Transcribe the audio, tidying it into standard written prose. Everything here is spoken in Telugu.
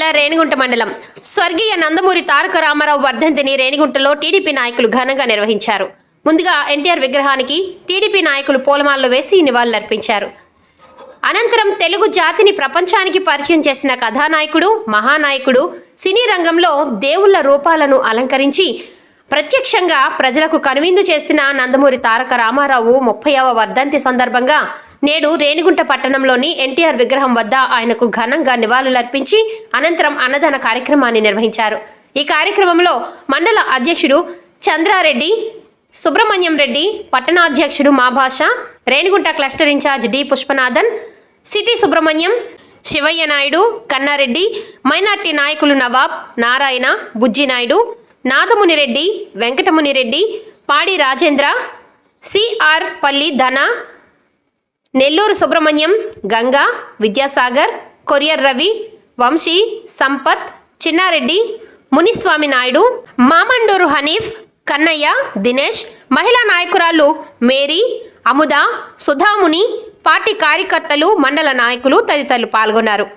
జిల్లా రేణిగుంట మండలం స్వర్గీయ నందమూరి తారక రామారావు వర్ధంతిని రేణిగుంటలో టీడీపీ నాయకులు ఘనంగా నిర్వహించారు. ముందుగా ఎన్టీఆర్ విగ్రహానికి టీడీపీ నాయకులు పూలమాలలు వేసి నివాళులర్పించారు. అనంతరం తెలుగు జాతిని ప్రపంచానికి పరిచయం చేసిన కథానాయకుడు, మహానాయకుడు, సినీ రంగంలో దేవుళ్ల రూపాలను అలంకరించి ప్రత్యక్షంగా ప్రజలకు కనువిందు చేసిన నందమూరి తారక రామారావు 30వ వర్ధంతి సందర్భంగా నేడు రేణిగుంట పట్టణంలోని ఎన్టీఆర్ విగ్రహం వద్ద ఆయనకు ఘనంగా నివాళులర్పించి అనంతరం అన్నదాన కార్యక్రమాన్ని నిర్వహించారు. ఈ కార్యక్రమంలో మండల అధ్యక్షుడు చంద్రారెడ్డి, సుబ్రహ్మణ్యం రెడ్డి, పట్టణాధ్యక్షుడు Mabasha, Renigunta cluster in charge D Pushpanathan, city Subrahmanyam, Shivaiah Naidu, Kanna Reddy, minority నాయకులు నవాబ్, నారాయణ, బుజ్జినాయుడు, నాదమునిరెడ్డి, వెంకటమునిరెడ్డి, పాడి రాజేంద్ర, సిఆర్ పల్లి ధన, నెల్లూరు సుబ్రహ్మణ్యం, గంగా, విద్యాసాగర్, కొరియర్ రవి, వంశీ, సంపత్, చిన్నారెడ్డి, మునిస్వామి నాయుడు, మామండూరు హనీఫ్, కన్నయ్య, దినేష్, మహిళా నాయకురాలు మేరీ, అముద, సుధాముని, పార్టీ కార్యకర్తలు, మండల నాయకులు తదితరులు పాల్గొన్నారు.